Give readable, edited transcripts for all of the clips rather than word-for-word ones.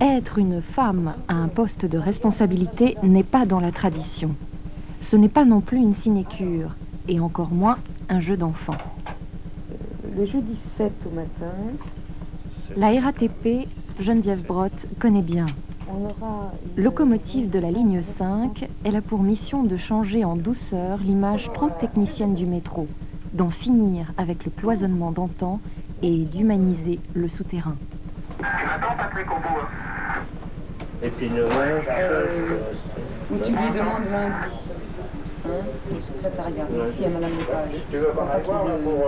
Être une femme à un poste de responsabilité n'est pas dans la tradition. Ce n'est pas non plus une sinécure, et encore moins un jeu d'enfant. Le jeudi 7 au matin, La RATP, Geneviève Brotte, connaît bien. on aura... Locomotive de la ligne 5, elle a pour mission de changer en douceur l'image trop technicienne du métro, d'en finir avec le cloisonnement d'antan et d'humaniser le souterrain. Et puis 9h, Où tu lui demandes lundi, hein, le secrétariat, ici à Madame Lepage. tu veux qu'on aille voir là pour...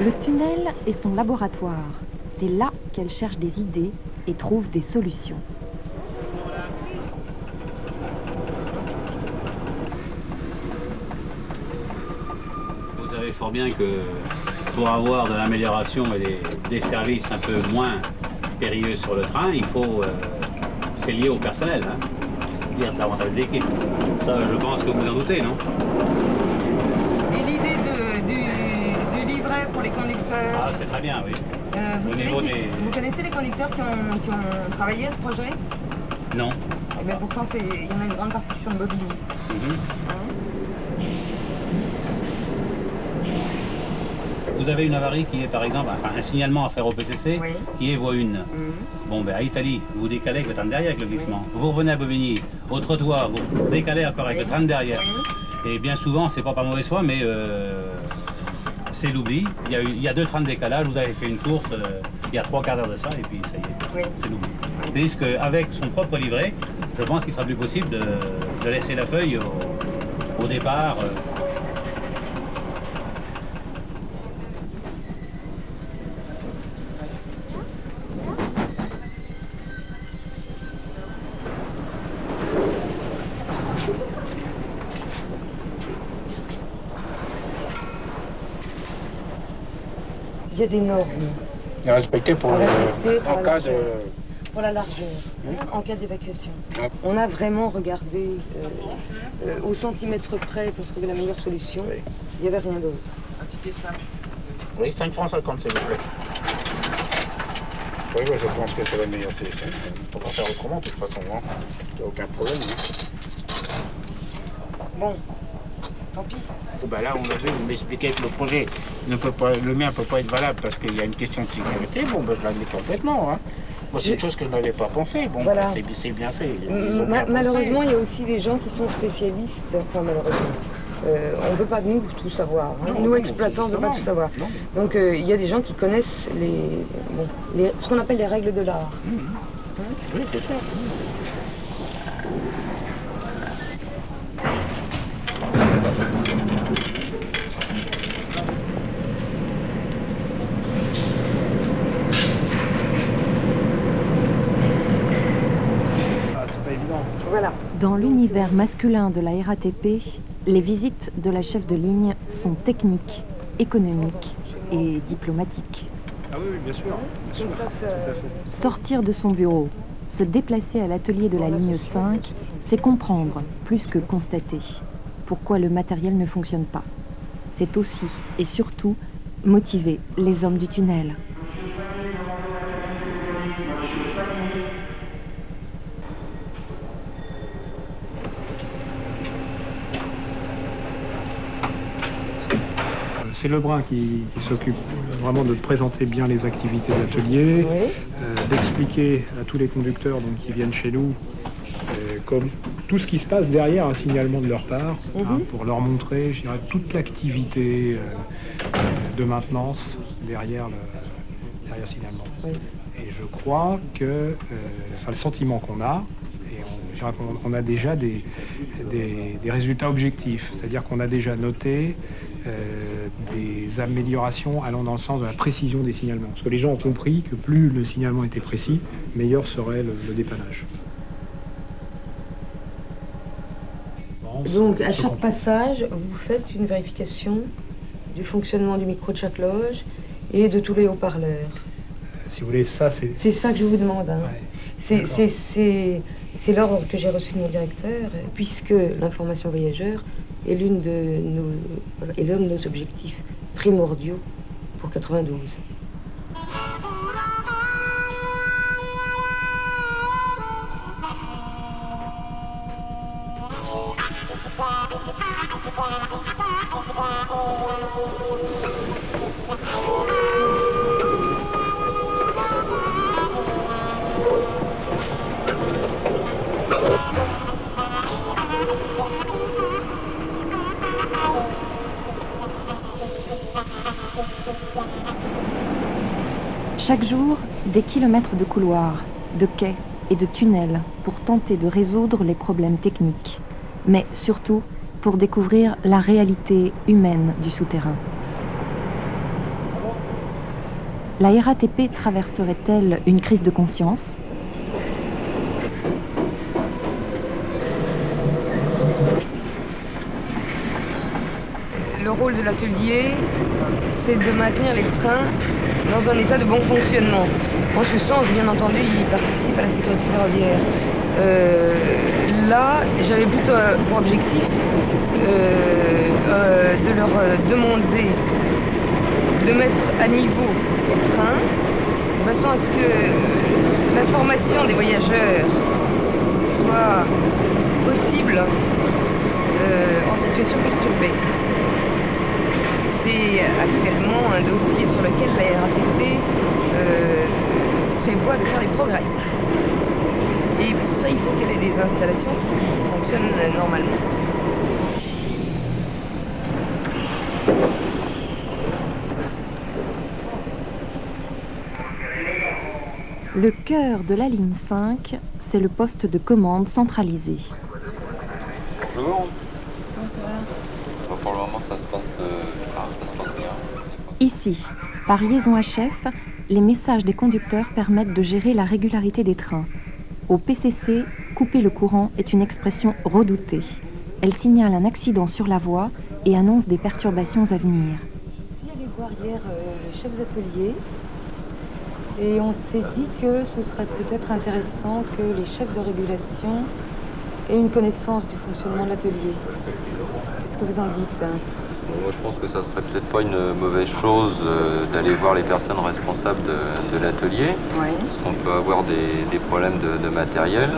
Le tunnel est son laboratoire. C'est là qu'elle cherche des idées et trouve des solutions. Vous savez fort bien que pour avoir de l'amélioration et des services un peu moins périlleux sur le train, il faut... c'est lié au personnel, hein. C'est-à-dire davantage d'équipe. Ça, je pense que vous en doutez, non? Et l'idée du livret pour les conducteurs, Ah, c'est très bien, oui. vous connaissez les conducteurs qui ont travaillé à ce projet? Non. Eh bien, pourtant, il y en a une grande partie qui sont de Bobigny. Vous avez une avarie qui est, par exemple, enfin, un signalement à faire au PCC, Oui. qui est voie 1. Bon, ben à Italie, vous décalez avec le train de derrière avec le glissement. Vous revenez à Bobigny, au trottoir, vous décalez encore avec le train de derrière. Et bien souvent, c'est pas par mauvaise foi, mais c'est l'oubli. Il y a 2 trains de décalage, vous avez fait une course, il y a 3 quarts d'heure de ça, et puis ça y est, c'est l'oubli. Tandis qu'avec son propre livret, je pense qu'il sera plus possible de laisser la feuille au départ. Il y a des normes. Et respecté pour, À respecter pour en la cas largeur. de... Pour la largeur, en cas d'évacuation. On a vraiment regardé au centimètre près pour trouver la meilleure solution. Il n'y avait rien d'autre. Oui, 5 francs 50, s'il vous plaît. Oui, je pense que c'est la meilleure solution. On va faire autrement, de toute façon. Il n'y a aucun problème. Bon, tant pis. Ben là, on a vu, vous m'expliquez que le projet, le mien ne peut pas être valable parce qu'il y a une question de sécurité. Bon, ben, je l'admets complètement. Hein. Bon, c'est une chose que je n'avais pas pensé. Bon, voilà. C'est bien fait. Ils ont bien Malheureusement, pensé. il y a aussi des gens qui sont spécialistes. Enfin, malheureusement. On ne peut pas, nous, tout savoir. Hein. Nous, exploitants, on ne peut pas tout savoir. Non. Donc, il y a des gens qui connaissent ce qu'on appelle les règles de l'art. Oui, c'est ça. Voilà. Dans l'univers masculin de la RATP, les visites de la chef de ligne sont techniques, économiques et diplomatiques. Ah oui, bien sûr. Bien sûr. Comme ça, Tout à fait. Sortir de son bureau, se déplacer à l'atelier de la ligne 5, c'est comprendre plus que constater pourquoi le matériel ne fonctionne pas. C'est aussi et surtout motiver les hommes du tunnel. C'est Lebrun qui s'occupe vraiment de présenter bien les activités d'atelier, d'expliquer à tous les conducteurs donc, qui viennent chez nous comme tout ce qui se passe derrière un signalement de leur part, hein, pour leur montrer, je dirais, toute l'activité de maintenance derrière le signalement. Et je crois que le sentiment qu'on a, et on a déjà des résultats objectifs, c'est-à-dire qu'on a déjà noté des améliorations allant dans le sens de la précision des signalements. Parce que les gens ont compris que plus le signalement était précis, meilleur serait le dépannage. Donc, à chaque passage, vous faites une vérification du fonctionnement du micro de chaque loge et de tous les haut-parleurs. Si vous voulez, ça, c'est... C'est ça que je vous demande. Hein. Ouais. C'est l'ordre que j'ai reçu de mon directeur, puisque l'information voyageur est l'un de nos objectifs primordiaux pour 92. Chaque jour, des kilomètres de couloirs, de quais et de tunnels pour tenter de résoudre les problèmes techniques, mais surtout pour découvrir la réalité humaine du souterrain. La RATP traverserait-elle une crise de conscience ? Le rôle de l'atelier, c'est de maintenir les trains dans un état de bon fonctionnement. En ce sens, bien entendu, ils participent à la sécurité ferroviaire. Là, j'avais plutôt pour objectif de leur demander de mettre à niveau les trains, de façon à ce que l'information des voyageurs soit possible en situation perturbée. C'est actuellement un dossier sur lequel la RATP prévoit de faire des progrès. Et pour ça, il faut qu'elle ait des installations qui fonctionnent normalement. Le cœur de la ligne 5, c'est le poste de commande centralisé. Bonjour. Comment ça va ? Pour le moment, ça se passe bien. Ici, par liaison HF, les messages des conducteurs permettent de gérer la régularité des trains. Au PCC, couper le courant est une expression redoutée. Elle signale un accident sur la voie et annonce des perturbations à venir. Je suis allée voir hier le chef d'atelier et on s'est dit que ce serait peut-être intéressant que les chefs de régulation aient une connaissance du fonctionnement de l'atelier. Qu'est-ce que vous en dites ? Moi, je pense que ça serait peut-être pas une mauvaise chose d'aller voir les personnes responsables de l'atelier. Oui. Parce qu'on peut avoir des problèmes de matériel.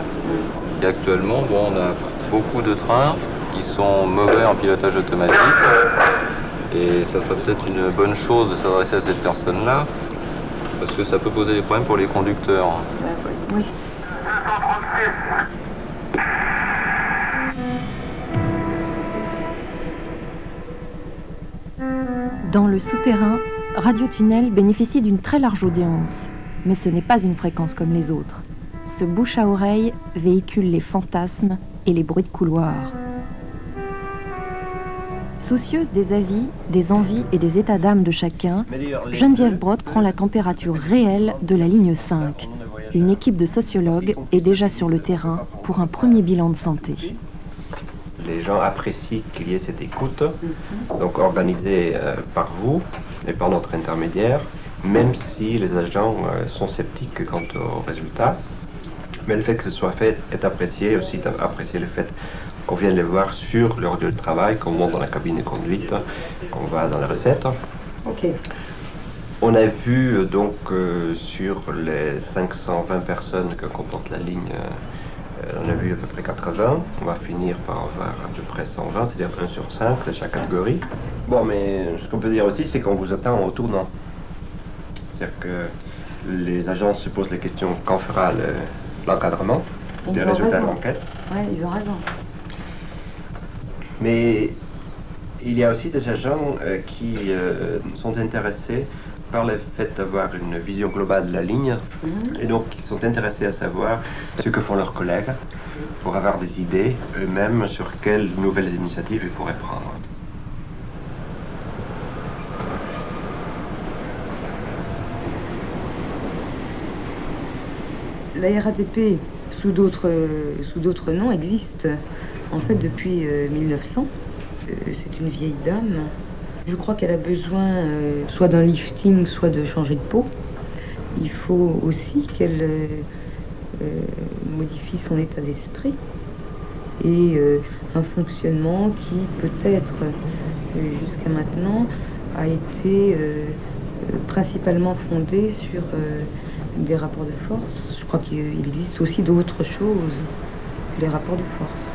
Et actuellement, on a beaucoup de trains qui sont mauvais en pilotage automatique. Et ça serait peut-être une bonne chose de s'adresser à cette personne-là, parce que ça peut poser des problèmes pour les conducteurs. Oui. Dans le souterrain, Radio Tunnel bénéficie d'une très large audience. Mais ce n'est pas une fréquence comme les autres. Ce bouche à oreille véhicule les fantasmes et les bruits de couloir. Soucieuse des avis, des envies et des états d'âme de chacun, Geneviève Brod prend la température réelle de la ligne 5. Une équipe de sociologues est déjà sur le terrain pour un premier bilan de santé. Les gens apprécient qu'il y ait cette écoute, donc organisée par vous et par notre intermédiaire, même si les agents sont sceptiques quant aux résultats. Mais le fait que ce soit fait est apprécié, aussi apprécier le fait qu'on vienne les voir sur leur lieu de travail, qu'on monte dans la cabine de conduite, qu'on va dans les recettes. Ok. On a vu donc sur les 520 personnes que comporte la ligne, on a vu à peu près 80. On va finir par avoir à peu près 120, c'est-à-dire 1 sur 5 de chaque catégorie. Bon, mais ce qu'on peut dire aussi, c'est qu'on vous attend au tournant. C'est-à-dire que les agents se posent la question quand fera l'encadrement des résultats de l'enquête. Oui, ils ont raison. Mais il y a aussi des agents qui sont intéressés par le fait d'avoir une vision globale de la ligne et donc qui sont intéressés à savoir ce que font leurs collègues pour avoir des idées eux-mêmes sur quelles nouvelles initiatives ils pourraient prendre. La RATP, sous d'autres noms, existe en fait depuis 1900. C'est une vieille dame. Je crois qu'elle a besoin soit d'un lifting, soit de changer de peau. Il faut aussi qu'elle modifie son état d'esprit et un fonctionnement qui peut-être jusqu'à maintenant a été principalement fondé sur des rapports de force. Je crois qu'il existe aussi d'autres choses que les rapports de force.